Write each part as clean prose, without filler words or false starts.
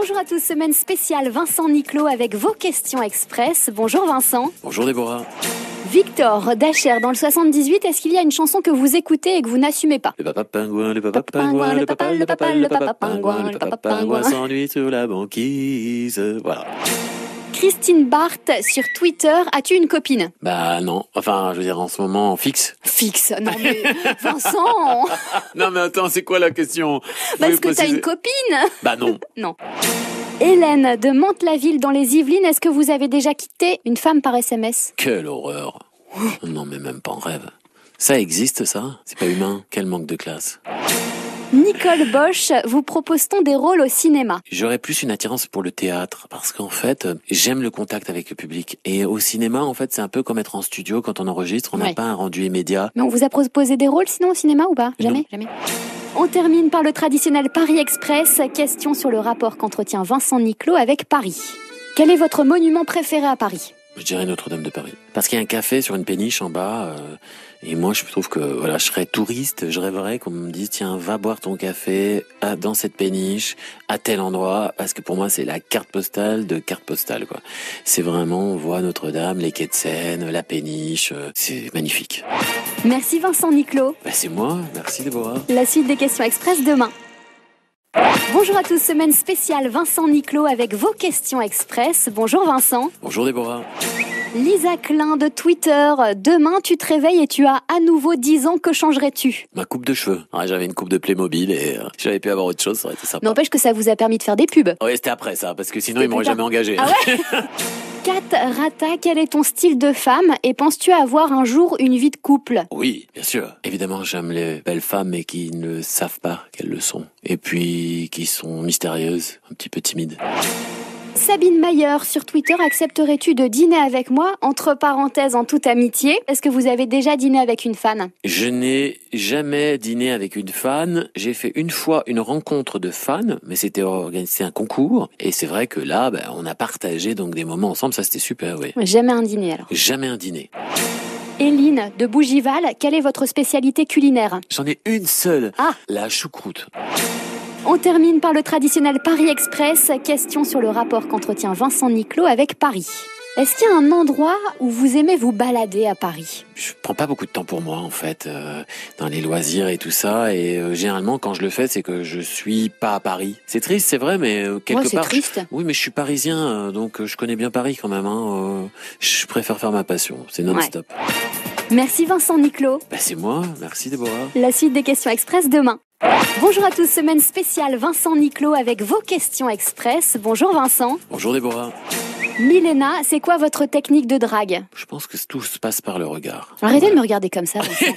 Bonjour à tous, semaine spéciale Vincent Niclot avec vos questions express. Bonjour Vincent. Bonjour Déborah. Victor d'Acher dans le 78, est-ce qu'il y a une chanson que vous écoutez et que vous n'assumez pas? Le papa pingouin, le papa pingouin, le papa pingouin s'ennuie sur la banquise. Voilà. Christine Barthes sur Twitter, as-tu une copine? Bah non, enfin je veux dire en ce moment fixe. Fixe? Non mais Vincent. Non mais attends, c'est quoi la question? Parce que t'as une copine? Bah non. Non. Hélène de Mantes-la-Ville dans les Yvelines, est-ce que vous avez déjà quitté une femme par SMS? Quelle horreur. Non mais même pas en rêve. Ça existe ça? C'est pas humain. Quel manque de classe. Nicole Bosch, vous propose-t-on des rôles au cinéma? J'aurais plus une attirance pour le théâtre parce qu'en fait, j'aime le contact avec le public. Et au cinéma, en fait, c'est un peu comme être en studio quand on enregistre, on n'a pas un rendu immédiat. Mais on vous a proposé des rôles sinon au cinéma ou pas? Jamais, jamais. On termine par le traditionnel Paris Express. Question sur le rapport qu'entretient Vincent Niclot avec Paris. Quel est votre monument préféré à Paris? Je dirais Notre-Dame de Paris. Parce qu'il y a un café sur une péniche en bas, et moi je trouve que voilà, je serais touriste, je rêverais qu'on me dise tiens, va boire ton café dans cette péniche, à tel endroit, parce que pour moi c'est la carte postale de carte postale, quoi. C'est vraiment, on voit Notre-Dame, les quais de Seine, la péniche, c'est magnifique. Merci Vincent Niclot. Bah c'est moi, merci Déborah. La suite des questions express demain. Bonjour à tous, semaine spéciale Vincent Niclot avec vos questions express. Bonjour Vincent. Bonjour Déborah. Lisa Klein de Twitter, demain tu te réveilles et tu as à nouveau 10 ans, que changerais-tu? Ma coupe de cheveux. Ouais, j'avais une coupe de Playmobil et si j'avais pu avoir autre chose, ça aurait été sympa. N'empêche que ça vous a permis de faire des pubs. Ouais, c'était après ça, parce que sinon ils m'auraient jamais engagé. Ah ouais. Kat Rata, quel est ton style de femme et penses-tu avoir un jour une vie de couple? Oui, bien sûr. Évidemment, j'aime les belles femmes mais qui ne savent pas qu'elles le sont. Et puis qui sont mystérieuses, un petit peu timides. Sabine Mayer sur Twitter, accepterais-tu de dîner avec moi, entre parenthèses en toute amitié? Est-ce que vous avez déjà dîné avec une fan? Je n'ai jamais dîné avec une fan. J'ai fait une fois une rencontre de fans, mais c'était organisé un concours. Et c'est vrai que là, on a partagé donc des moments ensemble, ça c'était super, oui. Jamais un dîner alors? Jamais un dîner. Éline de Bougival, quelle est votre spécialité culinaire? J'en ai une seule, Ah, la choucroute. On termine par le traditionnel Paris Express. Question sur le rapport qu'entretient Vincent Niclot avec Paris. Est-ce qu'il y a un endroit où vous aimez vous balader à Paris? Je prends pas beaucoup de temps pour moi en fait, dans les loisirs et tout ça. Et généralement quand je le fais, c'est que je suis pas à Paris. C'est triste, c'est vrai, mais quelque c'est part. Triste. Oui, mais je suis parisien, donc je connais bien Paris quand même. Je préfère faire ma passion, c'est non-stop. Ouais. Merci Vincent Niclot. C'est moi, merci Déborah. La suite des questions express demain. Bonjour à tous, semaine spéciale Vincent Niclot avec vos questions express. Bonjour Vincent. Bonjour Déborah. Milena, c'est quoi votre technique de drague? Je pense que tout se passe par le regard. Arrêtez de me regarder comme ça, Vincent.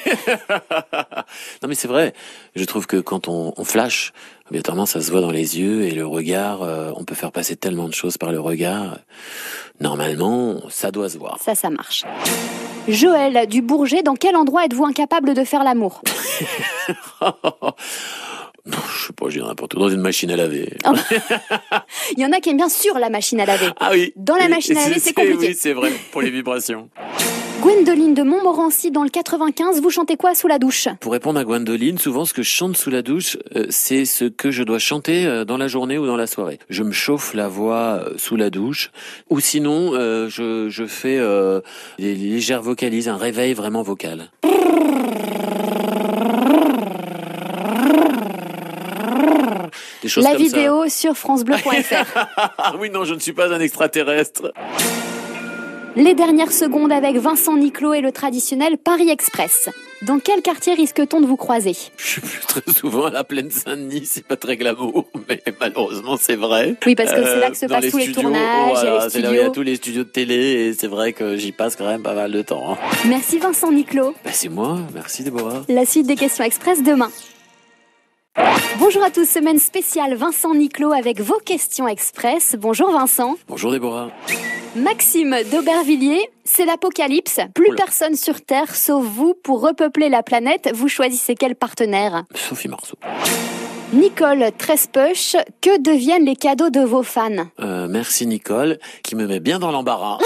Non mais c'est vrai, je trouve que quand on flash, obligatoirement ça se voit dans les yeux et le regard, on peut faire passer tellement de choses par le regard. Normalement, ça doit se voir. Ça marche. Joël du Bourget, dans quel endroit êtes-vous incapable de faire l'amour? Non, je sais pas, je dis n'importe où. Dans une machine à laver. Oh. Il y en a qui aiment bien sur la machine à laver. Ah oui. Dans la machine à laver, c'est compliqué. Oui, c'est vrai, pour les vibrations. Gwendoline de Montmorency, dans le 95, vous chantez quoi sous la douche? Pour répondre à Gwendoline, souvent ce que je chante sous la douche, c'est ce que je dois chanter dans la journée ou dans la soirée. Je me chauffe la voix sous la douche, ou sinon je fais des légères vocalises, un réveil vraiment vocal. Des choses la comme vidéo ça. sur francebleu.fr. Ah oui, non, je ne suis pas un extraterrestre. Les dernières secondes avec Vincent Niclot et le traditionnel Paris Express. Dans quel quartier risque-t-on de vous croiser? Je suis plus très souvent à la plaine Saint-Denis, c'est pas très glamour, mais malheureusement c'est vrai. Oui, parce que c'est là que se passent tous les tournages, voilà, les c'est là où il y a studios. tous les studios de télé et c'est vrai que j'y passe quand même pas mal de temps. Merci Vincent Niclot. C'est moi, merci Déborah. La suite des questions express demain. Bonjour à tous, semaine spéciale Vincent Niclot avec vos questions express. Bonjour Vincent. Bonjour Déborah. Maxime d'Aubervilliers, c'est l'apocalypse. Plus personne sur Terre sauf vous pour repeupler la planète. Vous choisissez quel partenaire? Sophie Marceau. Nicole Trespeuch, que deviennent les cadeaux de vos fans? Merci Nicole, qui me met bien dans l'embarras.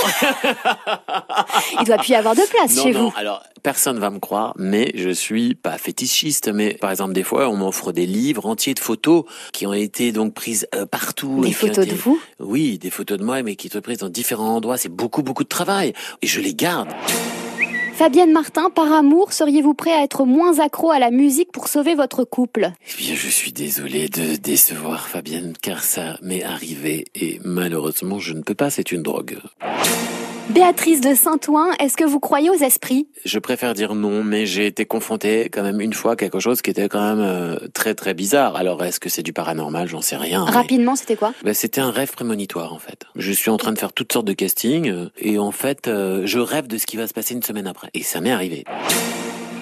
Il doit plus y avoir de place chez vous. Non, alors personne va me croire, mais je suis pas fétichiste. Mais par exemple, des fois, on m'offre des livres entiers de photos qui ont été donc prises partout. Des photos de vous? Oui, des photos de moi, mais qui ont été prises dans différents endroits. C'est beaucoup de travail, et je les garde. Fabienne Martin, par amour, seriez-vous prêt à être moins accro à la musique pour sauver votre couple? Eh bien, je suis désolé de décevoir Fabienne, car ça m'est arrivé, et malheureusement, je ne peux pas, c'est une drogue. Béatrice de Saint-Ouen, est-ce que vous croyez aux esprits? Je préfère dire non, mais j'ai été confronté quand même une fois à quelque chose qui était quand même très bizarre. Alors, est-ce que c'est du paranormal? J'en sais rien. Rapidement, c'était quoi? C'était un rêve prémonitoire, en fait. Je suis en train de faire toutes sortes de castings, et en fait, je rêve de ce qui va se passer une semaine après. Et ça m'est arrivé.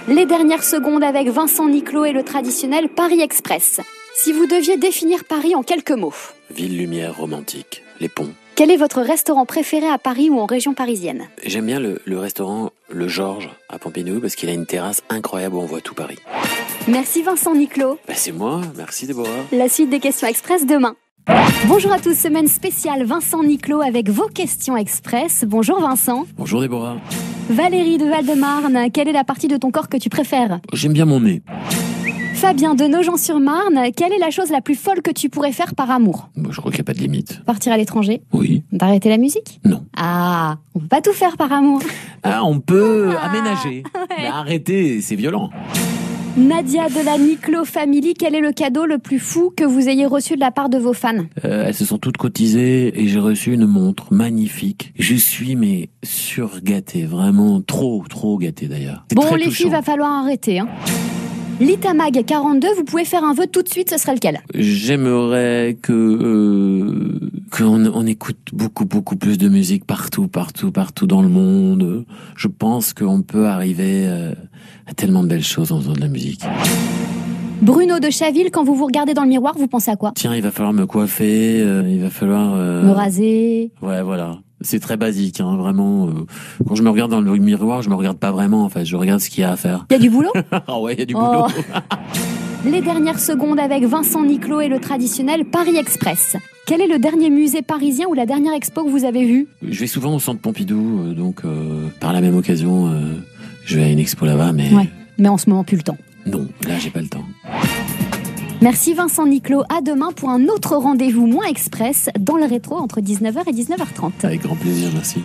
Les dernières secondes avec Vincent Niclot et le traditionnel Paris Express. Si vous deviez définir Paris en quelques mots. Ville, lumière, romantique, les ponts. Quel est votre restaurant préféré à Paris ou en région parisienne? J'aime bien le restaurant Le Georges à Pompidou parce qu'il a une terrasse incroyable où on voit tout Paris. Merci Vincent Niclot. C'est moi, merci Déborah. La suite des questions express demain. Bonjour à tous, semaine spéciale Vincent Niclot avec vos questions express. Bonjour Vincent. Bonjour Déborah. Valérie de Val-de-Marne, quelle est la partie de ton corps que tu préfères? J'aime bien mon nez. Fabien de Nogent-sur-Marne, quelle est la chose la plus folle que tu pourrais faire par amour? Je crois qu'il n'y a pas de limite. Partir à l'étranger? Oui. D'arrêter la musique? Non. Ah, on peut pas tout faire par amour. On peut aménager. Ouais. Mais arrêter, c'est violent. Nadia de la Niclot Family, quel est le cadeau le plus fou que vous ayez reçu de la part de vos fans? Elles se sont toutes cotisées et j'ai reçu une montre magnifique. Je suis surgâté, vraiment trop gâté d'ailleurs. Bon, les filles, va falloir arrêter. Litamag 42, vous pouvez faire un vœu tout de suite, ce serait lequel? J'aimerais qu'on écoute beaucoup plus de musique partout dans le monde. Je pense qu'on peut arriver à tellement de belles choses en faisant de la musique. Bruno de Chaville, quand vous vous regardez dans le miroir, vous pensez à quoi? Tiens, il va falloir me coiffer, il va falloir... me raser. Ouais, voilà. C'est très basique, vraiment. Quand je me regarde dans le miroir, je me regarde pas vraiment, en fait. Je regarde ce qu'il y a à faire. Il y a du boulot? Ah ouais, il y a du boulot. Les dernières secondes avec Vincent Niclot et le traditionnel Paris Express. Quel est le dernier musée parisien ou la dernière expo que vous avez vue? Je vais souvent au centre Pompidou, donc par la même occasion, je vais à une expo là-bas, mais... Ouais, mais en ce moment, plus le temps. Non, là, j'ai pas le temps. Merci Vincent Niclot. À demain pour un autre rendez-vous moins express dans le rétro entre 19h et 19h30. Avec grand plaisir, merci.